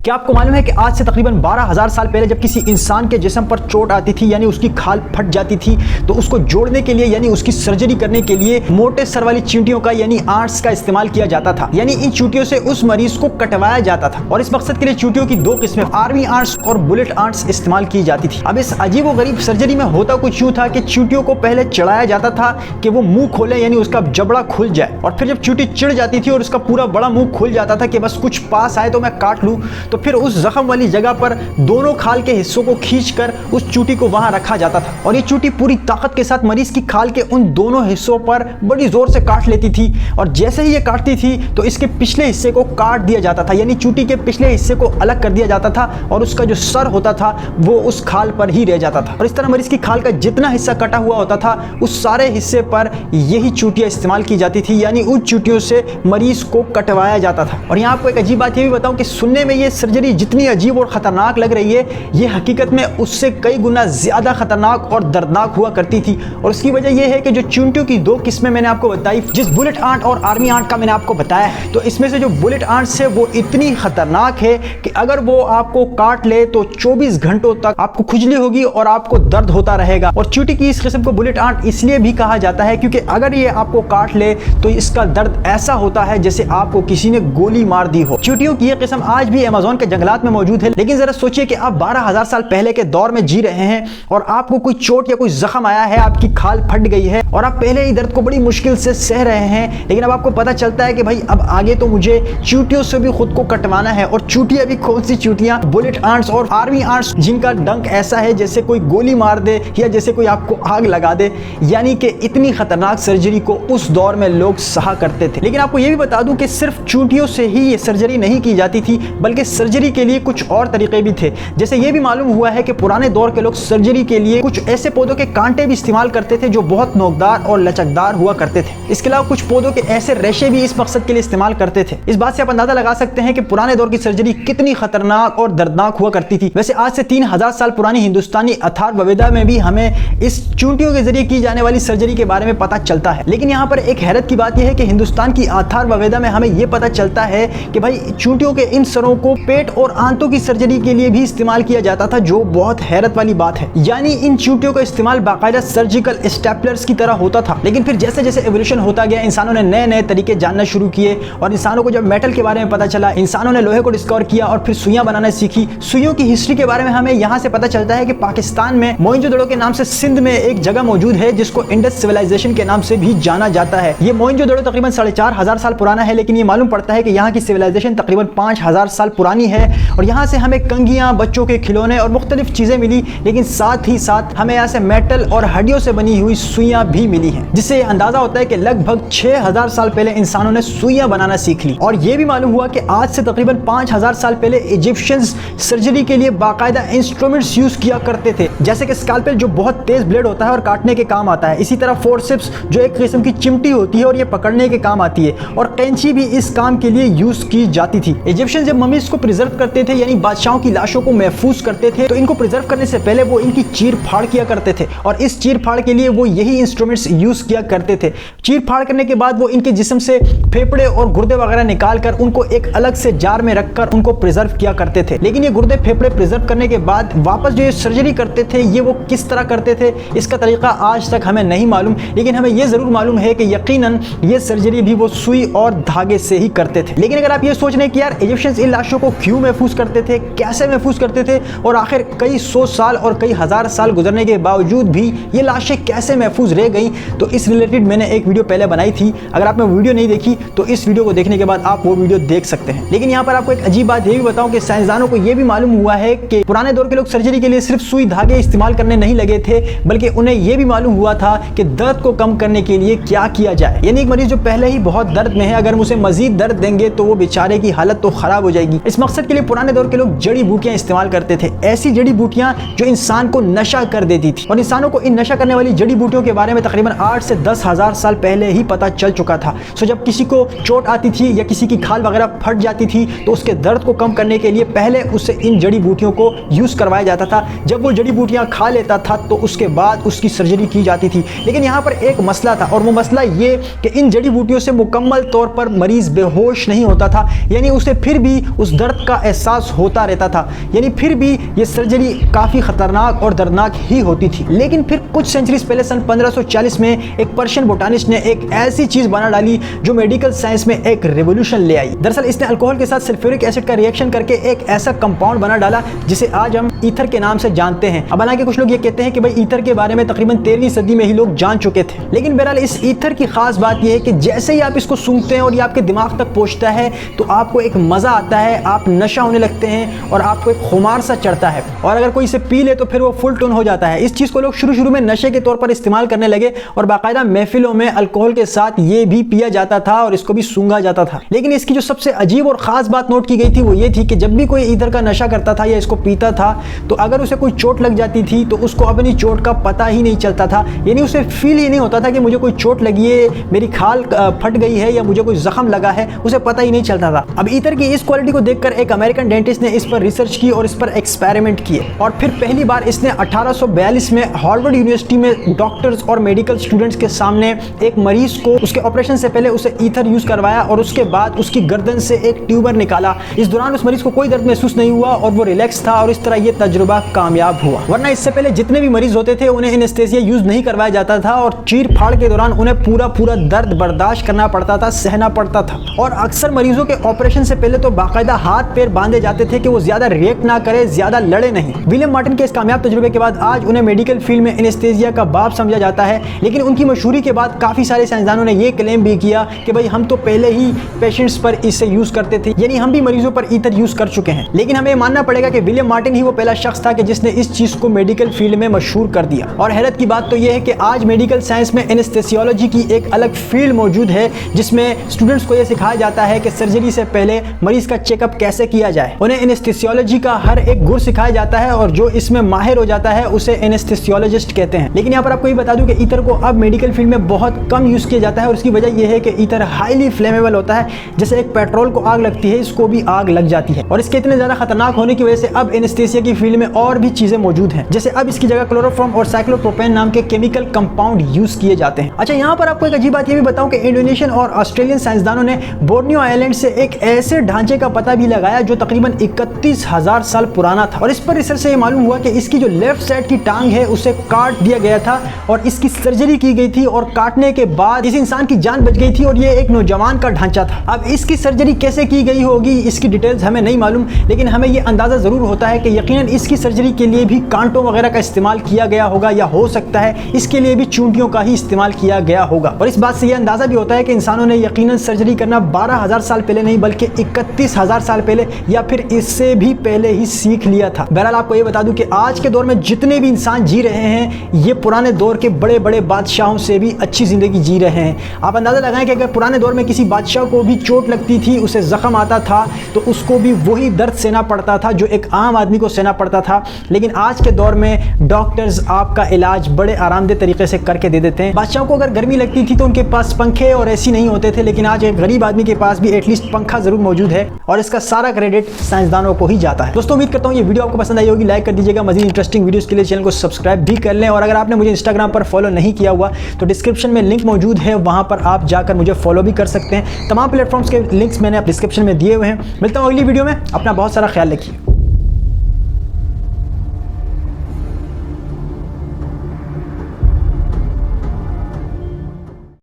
क्या आपको मालूम है कि आज से तकरीबन 12,000 साल पहले जब किसी इंसान के जिस्म पर चोट आती थी यानी उसकी खाल फट जाती थी तो उसको जोड़ने के लिए यानी उसकी सर्जरी करने के लिए मोटे सर वाली चींटियों का यानी आंट्स का इस्तेमाल किया जाता था। यानी इन चींटियों से उस मरीज को कटवाया जाता था और इस मकसद के लिए चींटियों की दो किस्में आर्मी आंट्स और बुलेट आंट्स इस्तेमाल की जाती थी। अब इस अजीब व गरीब सर्जरी में होता कुछ यूं था कि चींटियों को पहले चढ़ाया जाता था कि वो मुंह खोले यानी उसका जबड़ा खुल जाए, और फिर जब चींटी चिढ़ जाती थी और उसका पूरा बड़ा मुंह खुल जाता था कि बस कुछ पास आए तो मैं काट लूं, तो फिर उस जख्म वाली जगह पर दोनों खाल के हिस्सों को खींचकर उस चूटी को वहां रखा जाता था और ये चूटी पूरी ताकत के साथ मरीज की खाल के उन दोनों हिस्सों पर बड़ी जोर से काट लेती थी। और जैसे ही ये काटती थी तो इसके पिछले हिस्से को काट दिया जाता था, यानी चूटी के पिछले हिस्से को अलग कर दिया जाता था और उसका जो सर होता था वो उस खाल पर ही रह जाता था। और इस तरह मरीज की खाल का जितना हिस्सा कटा हुआ होता था उस सारे हिस्से पर यही चूटियां इस्तेमाल की जाती थी, यानी उन चूटियों से मरीज को कटवाया जाता था। और यहाँ आपको एक अजीब बात ये भी बताऊं कि सुनने में ये सर्जरी जितनी अजीब और खतरनाक लग रही है, ये हकीकत में उससे कई गुना ज्यादा खतरनाक और दर्दनाक हुआ करती थी। और उसकी वजह यह है कि जो चींटियों की दो किस्में मैंने आपको बताई, जिस बुलेट आंट और आर्मी आंट का मैंने आपको बताया, तो इसमें से जो बुलेट आंट्स है वो इतनी खतरनाक है कि अगर वो आपको काट ले तो 24 घंटों तक आपको खुजली होगी और आपको दर्द होता रहेगा। और चींटी की इस किस्म को बुलेट आंट इसलिए भी कहा जाता है क्योंकि अगर ये आपको काट ले तो इसका दर्द ऐसा होता है जैसे आपको किसी ने गोली मार दी हो। चींटियों की यह किस्म आज भी अमेज़न के जंगलात में मौजूद है, लेकिन जरा सोचिए कि आप 12,000 साल पहले के दौर में जी रहे हैं और आपको कोई चोट या कोई जख्म आया है, आपकी खाल फट गई है और आप पहले ही दर्द को बड़ी मुश्किल से सह रहे हैं, लेकिन अब आपको पता चलता है कि भाई अब आगे तो मुझे चींटियों से भी खुद को कटवाना है। और चींटियां भी कौन सी चींटियां, बुलेट आंट्स और आर्मी आंट्स, जिनका डंक ऐसा है जैसे कोई गोली मार दे या जैसे कोई आपको आग लगा दे। यानी कि इतनी खतरनाक सर्जरी को उस दौर में लोग सहा करते थे। लेकिन आपको यह भी बता दूं कि सिर्फ चींटियों से ही ये सर्जरी नहीं की जाती थी, बल्कि सर्जरी के लिए कुछ और तरीके भी थे। जैसे ये भी मालूम हुआ है कि पुराने दौर के लोग सर्जरी के लिए कुछ ऐसे पौधों के कांटे भी इस्तेमाल करते थे जो बहुत नोकदार और लचकदार हुआ करते थे। इसके अलावा कुछ पौधों के ऐसे रेशे भी इस मकसद के लिए इस्तेमाल करते थे। इस बात से आप अंदाजा लगा सकते हैं कि पुराने दौर की सर्जरी कितनी खतरनाक और दर्दनाक हुआ करती थी। वैसे आज से 3,000 साल पुरानी हिंदुस्तानी अथर्ववेदा में भी हमें इस चींटियों के जरिए की जाने वाली सर्जरी के बारे में पता चलता है। लेकिन यहाँ पर एक हैरत की बात यह है कि हिंदुस्तान की अथर्ववेदा में हमें यह पता चलता है कि भाई चींटियों के इन सरों को पेट और आंतों की सर्जरी के लिए भी इस्तेमाल किया जाता था, जो बहुत हैरत वाली बात है। यानी इन चींटियों का इस्तेमाल बाकायदा सर्जिकल स्टेपलर्स की तरह होता था। लेकिन फिर जैसे जैसे एवोल्यूशन होता गया, इंसानों ने नए नए तरीके जानना शुरू किए और इंसानों को जब मेटल के बारे में पता चला, इंसानों ने लोहे को डिस्कवर किया और फिर सुइयां बनाना सीखी। सुइयों की हिस्ट्री के बारे में हमें यहाँ से पता चलता है कि पाकिस्तान में मोइंजोदड़ो के नाम से सिंध में एक जगह मौजूद है जिसको इंडस सिविलाइजेशन के नाम से भी जाना जाता है। ये मोइंजोदड़ो तकरीबन 4,500 साल पुराना है, लेकिन ये मालूम पड़ता है कि यहाँ की सिविलाइजेशन तकरीबन 5,000 साल पुरानी है। और यहाँ से हमें कंगियां, बच्चों के खिलौने और मुख्तलिफ चीजें मिली, लेकिन साथ ही साथ हमें यहाँ से मेटल और हड्डियों से बनी हुई सुइयां भी मिली हैं, जिससे अंदाजा होता है कि लगभग 6,000 साल पहले इंसानों ने सुइयां बनाना सीख ली। और यह भी मालूम हुआ कि आज से तकरीबन 5,000 साल पहले इजिप्शियंस सर्जरी के लिए बाकायदा इंस्ट्रूमेंट्स यूज किया करते थे, जैसे कि स्कैल्पेल जो बहुत तेज ब्लेड होता है और काटने के काम आता है, इसी तरह फोर्सेप्स जो एक किस्म की चिमटी होती है और ये पकड़ने के काम आती है, और कैंची भी इस काम के लिए यूज की जाती थी। इजिप्शियंस जब ममीज को प्रिजर्व करते थे यानी बादशाहों की लाशों को महफूज करते थे, तो इनको प्रिजर्व करने से पहले वो इनकी चीर फाड़ किया करते थे और इस चीर फाड़ के लिए वो यही इंस्ट्रूमेंट्स यूज किया करते थे। चीर फाड़ करने के बाद वो इनके जिस्म से फेफड़े और गुर्दे वगैरह निकालकर उनको एक अलग से जार में रखकर उनको प्रिजर्व किया करते थे। लेकिन ये गुर्दे फेफड़े प्रिजर्व करने के बाद वापस जो ये सर्जरी करते थे ये वो किस तरह करते थे, इसका तरीका आज तक हमें नहीं मालूम, लेकिन हमें ये जरूर मालूम है कि यकीनन ये सर्जरी भी वो सुई और धागे से ही करते थे। लेकिन अगर आप ये सोच रहे हैं कि यार इजिप्शियंस इन लाशों को क्यों महफूज करते थे, कैसे महफूज करते थे और आखिर कई 100 साल और कई हज़ार साल गुजरने के बावजूद भी ये लाशें कैसे महफूज रह गई, तो इस रिलेटेड मैंने एक वीडियो पहले बनाई थी। अगर आपने वीडियो नहीं देखी तो इस वीडियो को देखने के बाद आप वो वीडियो देख सकते हैं। लेकिन यहाँ पर आपको एक अजीब बात ये भी बताऊं कि साइंसदानों को ये भी मालूम हुआ है कि पुराने दौर के लोग सर्जरी के लिए सिर्फ सुई धागे इस्तेमाल करने नहीं लगे थे, बल्कि उन्हें यह भी मालूम हुआ था कि दर्द को कम करने के लिए क्या किया जाए। यानी एक मरीज जो पहले ही बहुत दर्द में है, अगर हम उसे मजीद दर्द देंगे तो वो बेचारे की हालत तो खराब हो जाएगी। इस मकसद के लिए पुराने दौर के लोग जड़ी बूटियां इस्तेमाल करते थे, ऐसी जड़ी बूटियां जो इंसान को नशा कर देती थी। और इंसानों को इन नशा करने वाली जड़ी बूटियों के बारे में तकरीबन 8 से 10,000 साल पहले ही पता चल चुका था। सो जब किसी को चोट आती थी या किसी की खाल वगैरह फट जाती थी तो उसके दर्द को कम करने के लिए पहले उससे इन जड़ी बूटियों को यूज करवाया जाता था। जब वो जड़ी बूटियां खा लेता था तो उसके बाद उसकी सर्जरी की जाती थी। लेकिन यहाँ पर एक मसला था, और वो मसला ये कि इन जड़ी बूटियों से मुकम्मल तौर पर मरीज बेहोश नहीं होता था, यानी उसे फिर भी उस दर्द दर्द का एहसास होता रहता था, यानी फिर भी ये सर्जरी काफ़ी खतरनाक और दर्दनाक ही होती थी। लेकिन फिर कुछ सेंचुरीज पहले सन 1540 में एक पर्शियन बोटानिस्ट ने एक ऐसी चीज़ बना डाली जो मेडिकल साइंस में एक रेवोल्यूशन ले आई। दरअसल इसने अल्कोहल के साथ सल्फ्यूरिक एसिड का रिएक्शन करके एक ऐसा कंपाउंड बना डाला जिसे आज हम ईथर के नाम से जानते हैं। अब हालांकि कुछ लोग ये कहते हैं कि भाई ईथर के बारे में तकरीबन 13वीं सदी में ही लोग जान चुके थे, लेकिन बहरहाल इस ईथर की खास बात यह है कि जैसे ही आप इसको सूंघते हैं और ये आपके दिमाग तक पहुंचता है तो आपको एक मजा आता है, आप नशा होने लगते हैं और आपको एक खुमार सा चढ़ता है, और अगर कोई इसे पी ले तो फिर वो फुल टोन हो जाता है। इस चीज को लोग शुरू में नशे के तौर पर इस्तेमाल करने लगे और बाकायदा महफिलों में अल्कोहल के साथ ये भी पिया जाता था और इसको भी सूंघा जाता था। लेकिन इसकी जो सबसे अजीब और खास बात नोट की गई थी वो ये थी कि जब भी कोई ईथर का नशा करता था या इसको पीता था तो अगर उसे कोई चोट लग जाती थी तो उसको अपनी चोट का पता ही नहीं चलता था, यानी उसे फील ही नहीं होता था कि मुझे कोई चोट लगी है, मेरी खाल फट गई है या मुझे कोई जख्म लगा है, उसे पता ही नहीं चलता था। अब ईथर की इस क्वालिटी को देखकर एक अमेरिकन डेंटिस्ट ने इस पर रिसर्च की और इस पर एक्सपेरिमेंट किए, और फिर पहली बार इसने 1842 में हार्वर्ड यूनिवर्सिटी में डॉक्टर्स और मेडिकल स्टूडेंट्स के सामने एक मरीज को उसके ऑपरेशन से पहले उसे ईथर यूज करवाया और उसके बाद उसकी गर्दन से एक ट्यूबर निकाला। इस दौरान उस मरीज को कोई दर्द महसूस नहीं हुआ और वो रिलैक्स था, और इस तरह ये तजुर्बा कामयाब हुआ। वरना इससे पहले जितने भी मरीज होते थे उन्हें एनेस्थेसिया यूज नहीं करवाया जाता था और चीर फाड़ के दौरान उन्हें पूरा दर्द बर्दाश्त करना पड़ता था, सहना पड़ता था, और अक्सर मरीजों के ऑपरेशन से पहले तो बाकायदा हाथ पैर बांधे जाते थे कि वो ज्यादा रिएक्ट ना करे, ज्यादा लड़े नहीं। विलियम मार्टिन के इस कामयाब तजुर्बे के बाद आज उन्हें मेडिकल फील्ड में एनेस्थेसिया का बाप समझा जाता है, लेकिन उनकी मशहूरी के बाद काफी सारे साइंसदानों ने यह क्लेम भी किया कि भाई हम तो पहले ही पेशेंट्स पर इसे यूज करते थे, यानी हम भी मरीजों पर ईथर यूज कर चुके हैं। लेकिन हमें मानना पड़ेगा कि विलियम मार्टिन ही वो पहला शख्स था कि जिसने इस चीज को मेडिकल फील्ड में मशहूर कर दिया। और हैरत की बात तो यह है कि आज मेडिकल साइंस में एनेस्थेसियोलॉजी की एक अलग फील्ड मौजूद है जिसमें स्टूडेंट्स को यह सिखाया जाता है कि सर्जरी से पहले मरीज का चेकअप कैसे किया जाए। उन्हें एनेस्थेसियोलॉजी का हर एक गुर सिखाया जाता है और जो इसमें माहिर हो जाता है उसे एनेस्थेसियोलॉजिस्ट कहते हैं। लेकिन यहाँ पर आपको ये बता दूं कि ईथर को अब मेडिकल फील्ड में बहुत कम यूज किया जाता है, और उसकी वजह यह है कि ईथर हाईली फ्लेमेबल होता है। जैसे एक पेट्रोल को आग लगती है, इसको भी आग लग जाती है, और इसके इतने ज्यादा खतरनाक होने की वजह से अब एनेस्थेसिया की फील्ड में और भी चीजें मौजूद हैं। जैसे अब इसकी जगह क्लोरोफॉर्म और साइक्लोप्रोपेन नाम के केमिकल कंपाउंड यूज किए जाते हैं। अच्छा, यहाँ पर आपको एक अजीब बात ये भी बताऊं कि इंडोनेशियन और ऑस्ट्रेलियन साइंसदानों ने बोर्नियो आइलैंड से एक ऐसे ढांचे का पता भी लगाया जो तकरीबन 31,000 साल पुराना था, और इस पर रिसर्च से ये मालूम हुआ कि इसकी जो लेफ्ट साइड की टांग है उसे काट दिया गया था और इसकी सर्जरी की गई थी, और काटने के बाद इस इंसान की जान बच गई थी, और ये एक नौजवान का ढांचा था। अब इसकी सर्जरी कैसे की गई होगी इसकी डिटेल्स हमें नहीं मालूम, लेकिन हमें यह अंदाजा जरूर होता है कि यकीनन इसकी सर्जरी के लिए भी कांटों वगैरह का इस्तेमाल किया गया होगा, या हो सकता है इसके लिए भी चूंटियों का ही इस्तेमाल किया गया होगा। और इस बात से यह अंदाजा भी होता है कि इंसानों ने यकीनन सर्जरी करना 12,000 साल पहले नहीं बल्कि 31,000 साल पहले या फिर इससे भी पहले ही सीख लिया था। बहरहाल आपको यह बता दूं कि आज के दौर में जितने भी इंसान जी रहे हैं ये पुराने दौर के बड़े बड़े बादशाहों से भी अच्छी जिंदगी जी रहे हैं। आप अंदाजा लगाएं कि अगर पुराने दौर में किसी बादशाह को भी चोट लगती थी, उसे जख्म आता था, तो उसको भी वही दर्द सहना पड़ता था जो एक आम आदमी को सहना पड़ता था। लेकिन आज के दौर में डॉक्टर्स आपका इलाज बड़े आरामदेह तरीके से करके दे देते हैं। बादशाहों को अगर गर्मी लगती थी तो उनके पास पंखे और एसी नहीं होते थे, लेकिन आज एक गरीब आदमी के पास भी एटलीस्ट पंखा जरूर मौजूद है, और इसका सारा क्रेडिट साइंसदानों को ही जाता है। दोस्तों, उम्मीद करता हूं ये वीडियो आपको पसंद आई होगी। लाइक कर दीजिएगा। मजीद इंटरेस्टिंग वीडियोस के लिए चैनल को सब्सक्राइब भी कर लें, और अगर आपने मुझे इंस्टाग्राम पर फॉलो नहीं किया हुआ तो डिस्क्रिप्शन में लिंक मौजूद है, वहां पर आप जाकर मुझे फॉलो भी कर सकते हैं। तमाम प्लेटफॉर्म्स के लिंक्स मैंने डिस्क्रिप्शन में दिए हुए हैं। मिलता हूं अगली वीडियो में। अपना बहुत सारा ख्याल रखिए।